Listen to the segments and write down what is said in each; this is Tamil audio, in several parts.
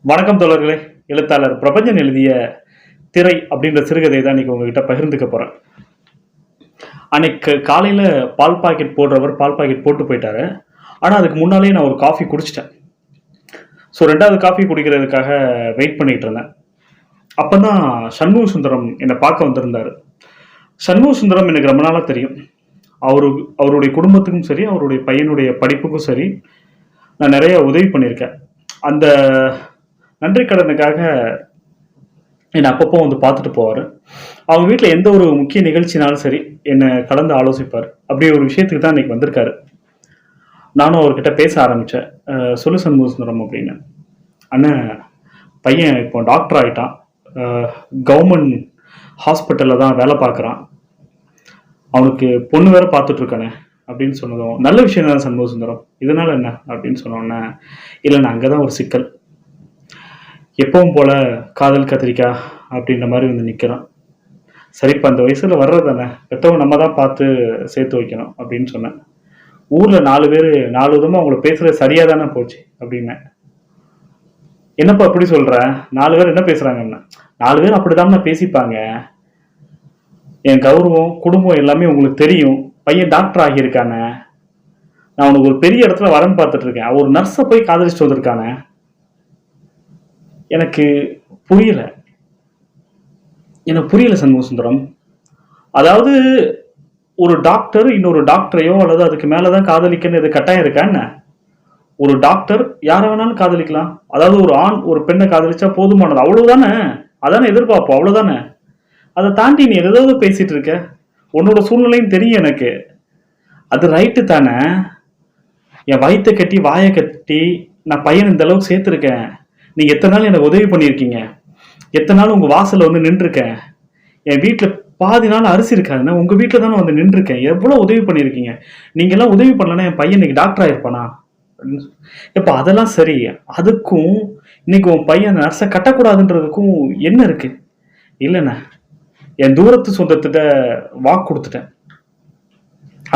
வணக்கம் தோழர்களே. எழுத்தாளர் பிரபஞ்சன் எழுதிய திரை அப்படின்ற சிறுகதை தான் இன்னைக்கு உங்ககிட்ட பகிர்ந்துக்க போறேன். அன்னைக்கு காலையில பால் பாக்கெட் போடுறவர் பால் பாக்கெட் போட்டு போயிட்டாரு. ஆனா அதுக்கு முன்னாலேயே நான் ஒரு காஃபி குடிச்சிட்டேன். ஸோ 2வது காஃபி குடிக்கிறதுக்காக வெயிட் பண்ணிட்டு இருந்தேன். அப்பதான் சண்முக சுந்தரம் என்னை பார்க்க வந்திருந்தாரு. சண்முக சுந்தரம் எனக்கு ரொம்ப நாளா தெரியும். அவருடைய குடும்பத்துக்கும் சரி, அவருடைய பையனுடைய படிப்புக்கும் சரி, நான் நிறைய உதவி பண்ணியிருக்கேன். அந்த நன்றி கடனுக்காக என்னை அப்பப்போ வந்து பார்த்துட்டு போவார். அவங்க வீட்டில் எந்த ஒரு முக்கிய நிகழ்ச்சினாலும் சரி என்னை கலந்து ஆலோசிப்பார். அப்படி ஒரு விஷயத்துக்கு தான் இன்னைக்கு வந்திருக்காரு. நானும் அவர்கிட்ட பேச ஆரம்பித்தேன். சொல்லு சண்முக சுந்தரம் அப்படின்னு. அண்ணன் பையன் இப்போ டாக்டர் ஆகிட்டான். கவர்மெண்ட் ஹாஸ்பிட்டலில் தான் வேலை பார்க்குறான். அவனுக்கு பொண்ணு வேற பார்த்துட்ருக்கானே அப்படின்னு சொன்னதும், நல்ல விஷயம் தான் சண்முக சுந்தரம், இதனால என்ன அப்படின்னு சொன்னோன்னே, இல்லைண்ணா அங்கே தான் ஒரு சிக்கல். எப்பவும் போல காதல் கத்திரிக்காய் அப்படின்ற மாதிரி வந்து நிற்கிறான். சரிப்பா, அந்த வயசில் வர்றது தானே, பெற்றவங்க நம்ம தான் பார்த்து சேர்த்து வைக்கணும் அப்படின்னு சொன்னேன். ஊரில் 4 பேர் 4 விதமாக அவங்கள பேசுகிறது சரியாக தானே போச்சு அப்படின்னேன். என்னப்பா அப்படி சொல்கிற? 4 பேர் என்ன பேசுகிறாங்கன்னு? 4 பேர் அப்படி தானே பேசிப்பாங்க. என் கௌரவம் குடும்பம் எல்லாமே உங்களுக்கு தெரியும். பையன் டாக்டர் ஆகியிருக்கானே, நான் உனக்கு ஒரு பெரிய இடத்துல வரன்னு பார்த்துட்டு இருக்கேன். ஒரு நர்ஸை போய் காதலிச்சுட்டு வந்திருக்கானே. எனக்கு புரியல சண்முக சுந்தரம். அதாவது ஒரு டாக்டர் இன்னொரு டாக்டரையோ அல்லது அதுக்கு மேலதான் காதலிக்கன்னு இது கட்டாயம் இருக்கா என்ன? ஒரு டாக்டர் யார வேணாலும் காதலிக்கலாம். அதாவது ஒரு ஆண் ஒரு பெண்ணை காதலிச்சா போதுமானது, அவ்வளவுதானே. அதானே எதிர்பார்ப்போம், அவ்வளவுதானே. அதை தாண்டி நீ ஏதாவது பேசிட்டு இருக்க. உன்னோட சூழ்நிலையும் தெரியும் எனக்கு. அது ரைட்டு தானே. என் வயிற்றை கட்டி வாயை கட்டி நான் பையன் இந்த அளவுக்கு சேர்த்துருக்கேன். நீங்க எத்தனை நாள் எனக்கு உதவி பண்ணியிருக்கீங்க. எத்தனை நாள் உங்க வாசல்ல வந்து நின்றுருக்கேன். என் வீட்டுல பாதி நாள் அரிசி இருக்காதுன்னா உங்க வீட்டுல தானே வந்து நின்றுருக்கேன். எவ்வளவு உதவி பண்ணியிருக்கீங்க. நீங்க எல்லாம் உதவி பண்ணலன்னா என் பையன் இன்னைக்கு டாக்டர் ஆயிருப்பானா? இப்ப அதெல்லாம் சரி. அதுக்கும் இன்னைக்கு உன் பையன் அந்த நர்ஸை கட்டக்கூடாதுன்றதுக்கும் என்ன இருக்கு? இல்லைண்ணா, என் தூரத்து சொந்தத்திட்ட வாக்கு கொடுத்துட்டேன்.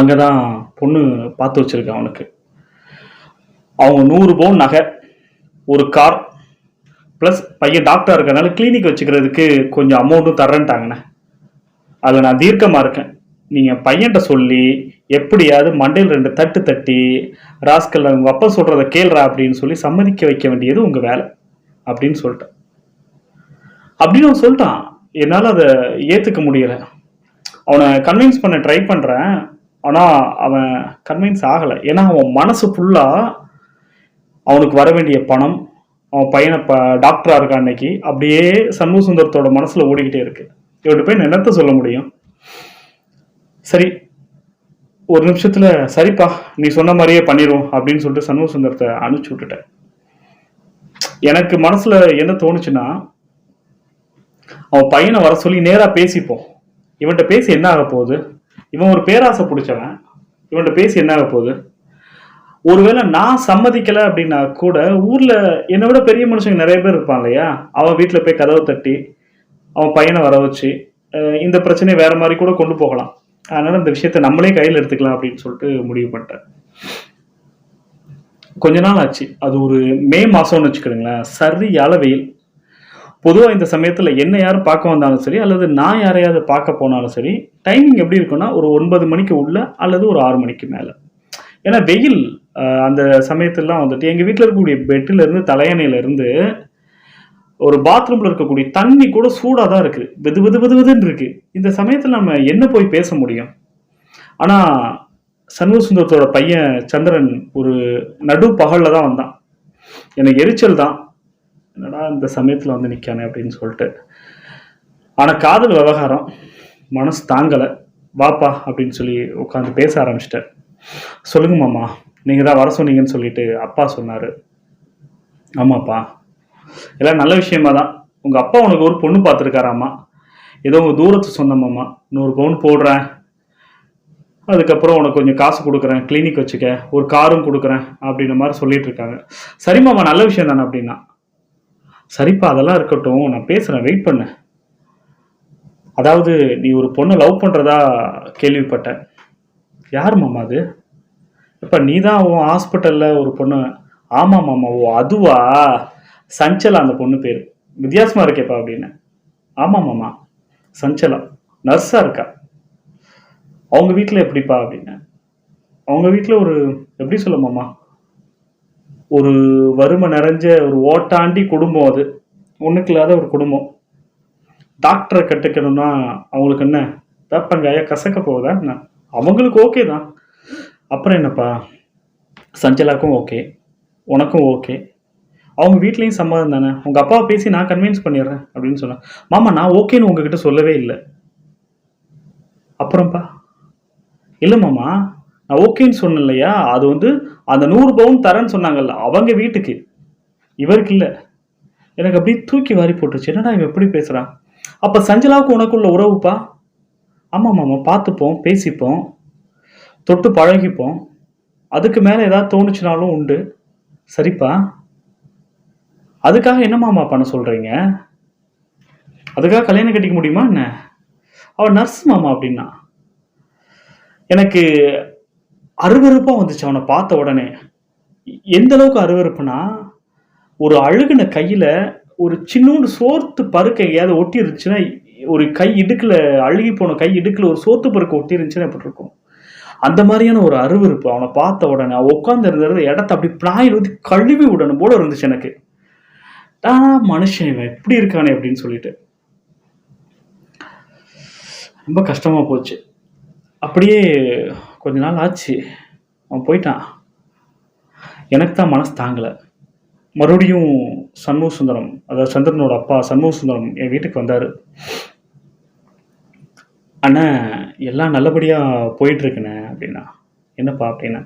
அங்கதான் பொண்ணு பார்த்து வச்சிருக்கேன் அவனுக்கு. அவங்க 100 பவுன் நகை, ஒரு கார், பிளஸ் பையன் டாக்டர் இருக்கனால கிளினிக் வச்சுக்கிறதுக்கு கொஞ்சம் அமௌண்ட்டும் தர்றேன்ட்டாங்கண்ணே. அதில் நான் தீர்க்கமாக இருக்கேன். நீங்கள் பையன்கிட்ட சொல்லி எப்படியாவது மண்டையில் 2 தட்டு தட்டி, ராஸ்கல் உங்கள் அப்பா சொல்கிறத கேள்றா அப்படின்னு சொல்லி சம்மதிக்க வைக்க வேண்டியது உங்கள் வேலை அப்படின்னு சொல்லிட்டேன். அப்படின்னு அவன் சொல்லிட்டான். என்னால் அதை ஏற்றுக்க முடியலை. அவனை கன்வின்ஸ் பண்ண ட்ரை பண்ணுறேன். ஆனால் அவன் கன்வின்ஸ் ஆகலை. ஏன்னா அவன் மனசு ஃபுல்லாக அவனுக்கு வர வேண்டிய பணம், அவன் பையனை டாக்டராக இருக்கான் அன்னைக்கு, அப்படியே சண்முக சுந்தரத்தோட மனசில் ஓடிக்கிட்டே இருக்கு. இவன்ட்டு போய் என்னத்த சொல்ல முடியும்? சரி, ஒரு நிமிஷத்தில் சரிப்பா நீ சொன்ன மாதிரியே பண்ணிடுவோம் அப்படின்னு சொல்லிட்டு சண்முக சுந்தரத்தை அனுப்பிச்சி விட்டுட்டேன். எனக்கு மனசில் என்ன தோணுச்சுன்னா, அவன் பையனை வர சொல்லி நேராக பேசிப்போம். இவன்கிட்ட பேசி என்ன ஆக போகுது? இவன் ஒரு பேராசை பிடிச்சவன். இவன்கிட்ட பேசி என்ன ஆக போகுது? ஒருவேளை நான் சம்மதிக்கலை அப்படின்னா கூட ஊரில் என்னை விட பெரிய மனுஷங்க நிறைய பேர் இருப்பான் இல்லையா? அவன் வீட்டில் போய் கதவை தட்டி அவன் பையனை வர வச்சு இந்த பிரச்சனையை வேற மாதிரி கூட கொண்டு போகலாம். அதனால இந்த விஷயத்த நம்மளே கையில் எடுத்துக்கலாம் அப்படின்னு சொல்லிட்டு முடிவு பண்ணிட்டேன். கொஞ்ச நாள் ஆச்சு. அது ஒரு மே மாசம்னு வச்சுக்கிடுங்களேன். சரியான வெயில். பொதுவாக இந்த சமயத்தில் என்ன யாரும் பார்க்க வந்தாலும் சரி, அல்லது நான் யாரையாவது பார்க்க போனாலும் சரி, டைமிங் எப்படி இருக்குன்னா ஒரு 9 மணிக்கு உள்ள அல்லது ஒரு 6 மணிக்கு மேலே. ஏன்னா வெயில் அந்த சமயத்துலாம் வந்துட்டு எங்கள் வீட்டில் இருக்கக்கூடிய பெட்டிலேருந்து தலையணையிலேருந்து ஒரு பாத்ரூமில் இருக்கக்கூடிய தண்ணி கூட சூடாக தான் இருக்குது. வெதுன்னு இருக்கு. இந்த சமயத்தில் நம்ம என்ன போய் பேச முடியும்? ஆனால் சண்முக சுந்தரத்தோட பையன் சந்திரன் ஒரு நடு பகலில் தான் வந்தான். எனக்கு எரிச்சல் தான், என்னடா இந்த சமயத்தில் வந்து நிற்கானே அப்படின்னு சொல்லிட்டு. ஆனால் காதல் விவகாரம் மனசு தாங்கலை. வாப்பா அப்படின்னு சொல்லி உட்காந்து பேச ஆரம்பிச்சிட்டேன். சொல்லுங்க மாமா, நீங்கள் தான் வர சொன்னீங்கன்னு சொல்லிட்டு அப்பா சொன்னார். ஆமாப்பா, எல்லாம் நல்ல விஷயமா தான். உங்கள் அப்பா உனக்கு ஒரு பொண்ணு பார்த்துருக்காராம்மா. ஏதோ உங்கள் தூரத்து சொந்தமாம்மா. 100 பவுன் போடுறேன், அதுக்கப்புறம் உனக்கு கொஞ்சம் காசு கொடுக்குறேன், கிளினிக் வச்சுக்க, ஒரு காரும் கொடுக்குறேன் அப்படின்ற மாதிரி சொல்லிட்டு இருக்காங்க. சரிம்மாம்மா, நல்ல விஷயம் தானே அப்படின்னா. சரிப்பா, அதெல்லாம் இருக்கட்டும், நான் பேசுகிறேன், வெயிட் பண்ண. அதாவது நீ ஒரு பொண்ணை லவ் பண்ணுறதா கேள்விப்பட்டேன். யார் மாமா அது? இப்போ நீ தான் உன் ஹாஸ்பிட்டலில் ஒரு பொண்ணு. ஆமாம் மாமா. ஓ அதுவா, சஞ்சலா அந்த பொண்ணு பேரு. வித்தியாசமா இருக்கேப்பா அப்படின்னு. ஆமாமாமா, சஞ்சலா. நர்ஸா இருக்கா. அவங்க வீட்ல எப்படிப்பா அப்படின்னு. அவங்க வீட்ல ஒரு எப்படி சொல்ல மாமா, ஒரு வறுமை நிறைஞ்ச ஒரு ஓட்டாண்டி குடும்பம் அது. ஒண்ணுக்கு இல்லாத ஒரு குடும்பம். டாக்டரை கட்டுக்கணும்னா அவங்களுக்கு என்ன வேப்பங்காய கசக்க போகுதா என்ன? அவங்களுக்கு ஓகே தான். அப்புறம் என்னப்பா, சஞ்சலாக்கும் ஓகே, உனக்கும் ஓகே. அவங்க வீட்லயும் சம்மதம் தானே. உங்க அப்பாவை பேசி நான் கன்வின்ஸ் பண்ணிடுறேன் அப்படின்னு சொன்னேன். மாமா நான் ஓகேன்னு உங்ககிட்ட சொல்லவே இல்லை. அப்புறம்ப்பா, இல்ல மாமா, நான் ஓகேன்னு சொன்னேன் இல்லையா, அது வந்து அந்த 100 பவுன் தரேன்னு சொன்னாங்கல்ல அவங்க வீட்டுக்கு, இவருக்கு இல்ல. எனக்கு அப்படியே தூக்கி வாரி போட்டுருச்சு. என்னடா இவன் எப்படி பேசுறான்? அப்ப சஞ்சலாவுக்கு உனக்குள்ள உறவுப்பா? ஆமா மாமா, பார்த்துப்போம், பேசிப்போம், தொட்டு பழகிப்போம். அதுக்கு மேல ஏதாவது தோணுச்சுனாலும் உண்டு. சரிப்பா. அதுக்காக என்ன மாமா பண்ண சொல்றீங்க? அதுக்காக கல்யாணம் கட்டிக்க முடியுமா என்ன? அவன் நர்ஸ் மாமா அப்படின்னா. எனக்கு அருவருப்பா வந்துச்சு அவனை பார்த்த உடனே. எந்த அளவுக்கு அருவருப்புனா, ஒரு அழுகுன கையில ஒரு சின்னூண்டு சோத்து பருக்க எங்கேயாவது ஒட்டி இருந்துச்சுன்னா, ஒரு கை இடுக்குல அழுகி போன கை இடுக்குல ஒரு சோத்து பருக்க ஒட்டி இருந்துச்சுன்னா எப்படி இருக்கும்? அந்த மாதிரியான ஒரு அருவருப்பு அவனை பார்த்த உடனே. அவன் உட்கார்ந்து இருந்த இடத்த அப்படி பிளாயில் ஊத்தி கழுவி விடணும் போல இருந்துச்சு எனக்கு. மனுஷன் இவன் இப்படி இருக்கானே அப்படின்னு சொல்லிட்டு ரொம்ப கஷ்டமா போச்சு. அப்படியே கொஞ்ச நாள் ஆச்சு, அவன் போயிட்டான். எனக்கு தான் மனசு தாங்கல. மறுபடியும் சண்முக சுந்தரம், அதாவது சந்திரனோட அப்பா சண்முக சுந்தரம் என் வீட்டுக்கு வந்தாரு. அண்ணா எல்லாம் நல்லபடியா போயிட்டு இருக்குண்ணே அப்படின்னா. என்னப்பா அப்படின்னா,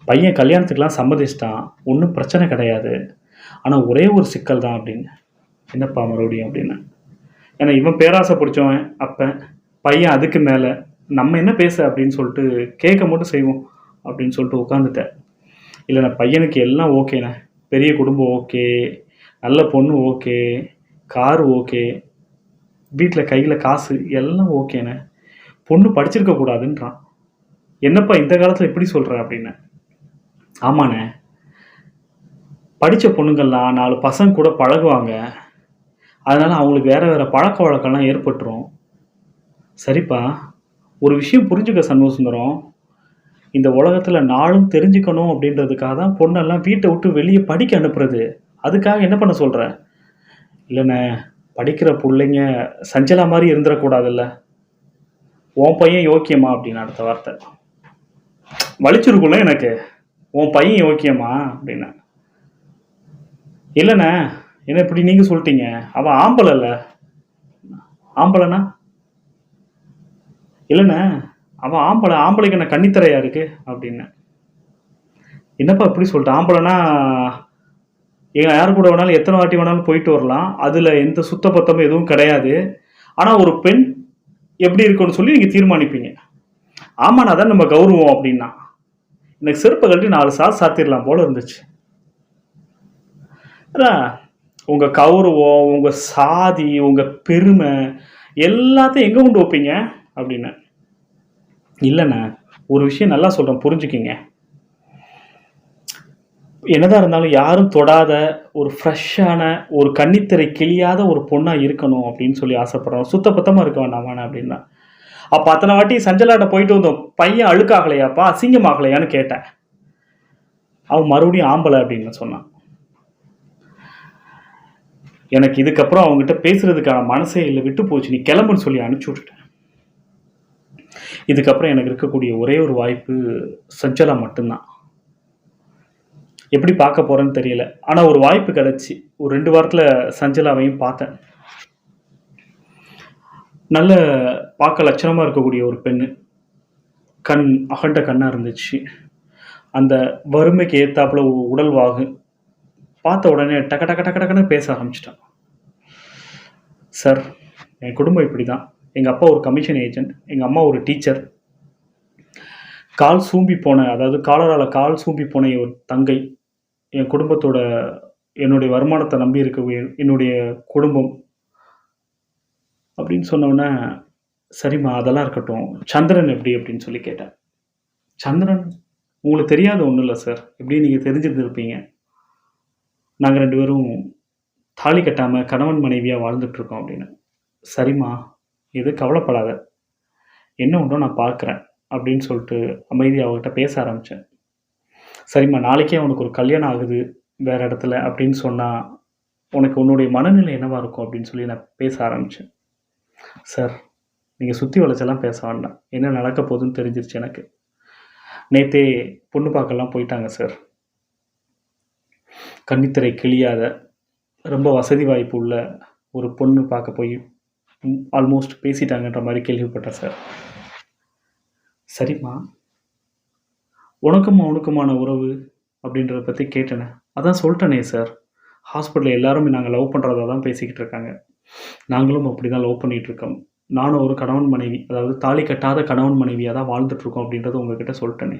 பையன் கல்யாணத்துக்குலாம் சம்மதிச்சிட்டான், ஒன்றும் பிரச்சனை கிடையாது. ஆனா ஒரே ஒரு சிக்கல் தான் அப்படின்னு. என்னப்பா மறுபடியும் அப்படின்னு. ஏன்னா இவன் பேராசை பிடிச்சவன் அப்பன், பையன் அதுக்கு மேல. நம்ம என்ன பேச அப்படின்னு சொல்லிட்டு கேட்க மட்டும் செய்வோம் அப்படின்னு சொல்லிட்டு உட்காந்துட்டேன். இல்லைண்ணா பையனுக்கு எல்லாம் ஓகேண்ணே, பெரிய குடும்பம் ஓகே, நல்ல பொண்ணு ஓகே, கார் ஓகே, வீட்டில் கையில் காசு எல்லாம் ஓகேண்ணே, பொண்ணு படிச்சிருக்க கூடாதுன்றான். என்னப்பா இந்த காலத்தில் எப்படி சொல்கிற அப்படின்னு. ஆமாண்ணே, படித்த பொண்ணுங்கள்லாம் 4 பசங்க கூட பழகுவாங்க, அதனால் அவங்களுக்கு வேறு வேறு பழக்க வழக்கம்லாம் ஏற்பட்டுரும். சரிப்பா, ஒரு விஷயம் புரிஞ்சுக்க சண்முக சுந்தரம், இந்த உலகத்தில் நாளும் தெரிஞ்சுக்கணும் அப்படின்றதுக்காக தான் பொண்ணெல்லாம் வீட்டை விட்டு வெளியே படிக்க அனுப்புறது. அதுக்காக என்ன பண்ண சொல்கிற? இல்லைண்ணே, படிக்கிற பிள்ளைங்க சஞ்சலா மாதிரி இருந்துடக்கூடாதுல்ல. உன் பையன் யோக்கியமா அப்படின்னு அடுத்த வார்த்தை. வலிச்சிருக்கும்ல எனக்கு. உன் பையன் யோக்கியமா அப்படின்னு. இல்லைண்ணே, என்ன இப்படி நீங்கள் சொல்லிட்டீங்க, அவன் ஆம்பளை இல்லை. ஆம்பளைனா? இல்லைண்ணே, அவன் ஆம்பளை, ஆம்பளைக்கு என்ன கன்னித்தரையா இருக்கு அப்படின்னு. என்னப்பா இப்படி சொல்லிட்டு, ஆம்பளைனா யார் கூட வேணாலும் எத்தனை வாட்டி வேணாலும் போயிட்டு வரலாம், அதில் எந்த சுத்த பத்தமும் எதுவும் கிடையாது. ஆனால் ஒரு பெண் எப்படி இருக்குன்னு சொல்லி நீங்கள் தீர்மானிப்பீங்க. ஆமாண்ணா, அதான் நம்ம கௌரவம் அப்படின்னா. எனக்கு செருப்பை கட்டி 4 சாத்திடலாம் போல இருந்துச்சு. அதான் உங்கள் கௌரவம், உங்கள் சாதி, உங்கள் பெருமை எல்லாத்தையும் எங்கே கொண்டு வைப்பீங்க அப்படின்னு. இல்லைண்ணா, ஒரு விஷயம் நல்லா சொல்கிறேன், புரிஞ்சுக்கிங்க. என்னதான் இருந்தாலும் யாரும் தொடாத ஒரு ஃப்ரெஷ்ஷான ஒரு கன்னித்திரை கிளியாத ஒரு பொண்ணாக இருக்கணும் அப்படின்னு சொல்லி ஆசைப்படுறோம். சுத்தபத்தமாக இருக்க வேண்டாமாண்ணே அப்படின்னா. அப்போ அத்தனை வாட்டி சஞ்சலாட்ட போயிட்டு வந்தோம், பையன் அழுக்காகலையாப்பா, அசிங்கமாகலையான்னு கேட்டேன். அவன் மறுபடியும் ஆம்பளை அப்படின்னு சொன்னான். எனக்கு இதுக்கப்புறம் அவங்ககிட்ட பேசுறதுக்கான மனசே இல்லை, விட்டு போச்சு, நீ கிளம்புன்னு சொல்லி அனுப்பிச்சி விட்டுட்டேன். இதுக்கப்புறம் எனக்கு இருக்கக்கூடிய ஒரே ஒரு வாய்ப்பு சஞ்சலா மட்டும்தான். எப்படி பார்க்க போறேன்னு தெரியல. ஆனால் ஒரு வாய்ப்பு கிடைச்சி ஒரு 2 வாரத்தில் சஞ்சலாவையும் பார்த்தேன். நல்ல பார்க்க லட்சணமாக இருக்கக்கூடிய ஒரு பெண்ணு. கண் அகண்ட கண்ணாக இருந்துச்சு. அந்த வறுமைக்கு ஏத்தாப்புல உடல் வாகு. பார்த்த உடனே டக்க டக்க டக்க டக்குன்னு பேச ஆரம்பிச்சிட்டான். சார், என் குடும்பம் இப்படி தான். எங்கள் அப்பா ஒரு கமிஷன் ஏஜென்ட், எங்கள் அம்மா ஒரு டீச்சர். கால் சூம்பி போன, அதாவது காலரால் கால் சூம்பி போன ஒரு தங்கை. என் குடும்பத்தோட, என்னுடைய வருமானத்தை நம்பி இருக்கக்கூடிய என்னுடைய குடும்பம் அப்படின்னு சொன்னோன்னே, சரிம்மா அதெல்லாம் இருக்கட்டும், சந்திரன் எப்படி அப்படின்னு சொல்லி கேட்டேன். சந்திரன் உங்களுக்கு தெரியாத ஒன்றும் இல்லை சார், எப்படி நீங்கள் தெரிஞ்சிருந்துருப்பீங்க. நாங்கள் 2 பேரும் தாலி கட்டாம கணவன் மனைவியா வாழ்ந்துட்டு இருக்கோம் அப்படின்னு. சரிம்மா, எதுவும் கவலைப்படாத. என்ன உண்டோ நான் பார்க்குறேன் அப்படின்னு சொல்லிட்டு அமைதியா அவகிட்ட பேச ஆரம்பிச்சேன். சரிம்மா, நாளைக்கே உனக்கு ஒரு கல்யாணம் ஆகுது வேற இடத்துல அப்படின்னு சொன்னா, உனக்கு உன்னுடைய மனநிலை என்னவா இருக்கும் அப்படின்னு சொல்லி நான் பேச ஆரம்பிச்சேன். சார், நீங்க சுத்தி வளைச்செல்லாம் பேச வேண்டாம். என்ன நடக்க போகுதுன்னு தெரிஞ்சிருச்சு எனக்கு. நேத்தே பொண்ணு பார்க்கலாம் போயிட்டாங்க சார். கன்னித்திரை கிழியாத, ரொம்ப வசதி வாய்ப்பு உள்ள ஒரு பொண்ணு பார்க்க போய் ஆல்மோஸ்ட் பேசிட்டாங்கன்ற மாரி கேள்விப்பட்டேன் சார். சரிம்மா, உனக்கும் அவனுக்குமான உறவு அப்படின்றத பத்தி கேட்டேனே. அதான் சொல்ட்டேனே சார். ஹாஸ்பிட்டல்ல எல்லாரும் நாங்க லவ் பண்றதா தான் பேசிக்கிட்டு இருக்காங்க. நாங்களும் அப்படிதான் லவ் பண்ணிட்டு இருக்கோம். நானும் ஒரு கணவன் மனைவி, அதாவது தாலி கட்டாத கணவன் மனைவியா தான் வாழ்ந்துட்டு இருக்கோம் அப்படின்றத உங்ககிட்ட சொல்ட்டேனே.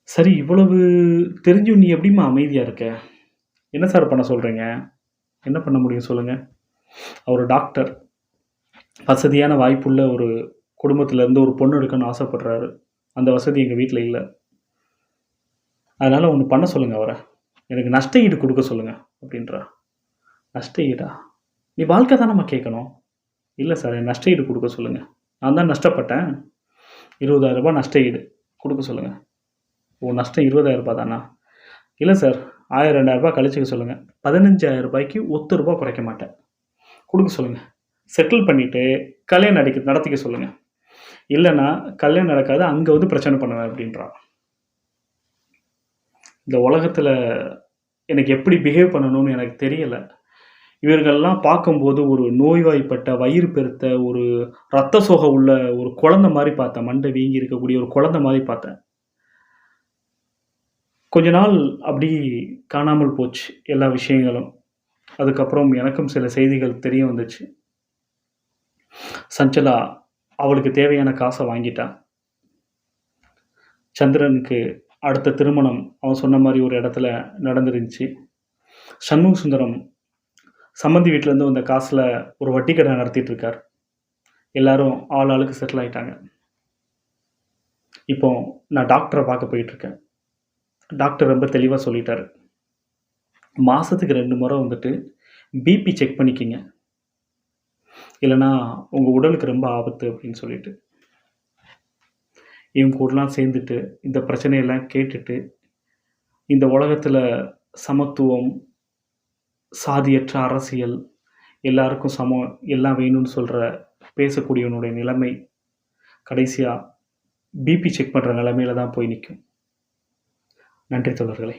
சரி, இவ்வளவு தெரிஞ்சும் நீ எப்படிம்மா அமைதியா இருக்க? என்ன சார் பண்ண சொல்றீங்க? என்ன பண்ண முடியும் சொல்லுங்க? அவரு டாக்டர். வசதியான வாய்ப்புள்ள ஒரு குடும்பத்துல இருந்து ஒரு பொண்ணு எடுக்கணும்னு ஆசைப்படுறாரு. அந்த வசதி எங்க வீட்ல இல்ல. அதனால ஒண்ணு பண்ண சொல்லுங்க அவர. எனக்கு நஷ்ட ஈடு குடுக்க சொல்லுங்க அப்படின்றா. நஷ்ட ஈடா? நீ வாழ்க்கை தானம்மா கேட்கணும். இல்ல சார், எனக்கு நஷ்ட ஈடு குடுக்க சொல்லுங்க. நான் தான் நஷ்டப்பட்டேன். ரூ. 20,000 நஷ்ட ஈடு குடுக்க சொல்லுங்க. ஓ! நஷ்டம் ரூ. 20,000 தானா? இல்ல சார், ரூ. 1000, ரூ. 2000 கழிச்சுக்க சொல்லுங்க. ரூ. 15,000க்கு ரூ. 1 குறைக்க மாட்டேன். குடுக்க சொல்லுங்க. செட்டில் பண்ணிட்டு கல்யாணம் நடத்திக்க சொல்லுங்க. இல்லன்னா கல்யாணம் நடக்காது. அங்க வந்து பிரச்சனை பண்ணுவேன் அப்படின்றா. இந்த உலகத்துல எனக்கு எப்படி பிஹேவ் பண்ணணும்னு எனக்கு தெரியல. இவர்கள்லாம் பார்க்கும்போது ஒரு நோய்வாய்ப்பட்ட, வயிறு பெருத்த, ஒரு ரத்த சோகை உள்ள ஒரு குழந்தை மாரி பார்த்தேன். மண்டை வீங்கி இருக்கக்கூடிய ஒரு குழந்தை மாரி பார்த்தேன். கொஞ்ச நாள் அப்படி காணாமல் போச்சு எல்லா விஷயங்களும். அதுக்கப்புறம் எனக்கும் சில செய்திகள் தெரிய வந்துச்சு. சஞ்சலா அவளுக்கு தேவையான காச வாங்கிட்டா. சந்திரனுக்கு அடுத்த திருமணம் அவன் சொன்ன மாரி ஒரு இடத்துல நடந்துருந்துச்சு. சண்முக சுந்தரம் சம்மந்தி வீட்லருந்து வந்த காசுல ஒரு வட்டி கடை நடத்திட்டு இருக்கார். எல்லாரும் ஆள் ஆளுக்கு செட்டில் ஆயிட்டாங்க. இப்போ நான் டாக்டர பார்க்க போயிட்டுருக்கேன். டாக்டர் ரொம்ப தெளிவா சொல்லிட்டாரு. மாசத்துக்கு 2 முறை வந்துட்டு பிபி செக் பண்ணிக்கங்க. இல்லன்னா உங்க உடலுக்கு ரொம்ப ஆபத்து அப்படின்னு சொல்லிட்டு. இவங்க கூடலாம் சேர்ந்துட்டு, இந்த பிரச்சனையெல்லாம் கேட்டுட்டு, இந்த உலகத்துல சமத்துவம், சாதியற்ற அரசியல், எல்லாருக்கும் சமம், எல்லாம் வேணும்னு பேசக்கூடியவனுடைய நிலைமை, கடைசியா பிபி செக் பண்ற நிலைமையில தான் போய் நிக்கும். நன்றி தோழர்களே!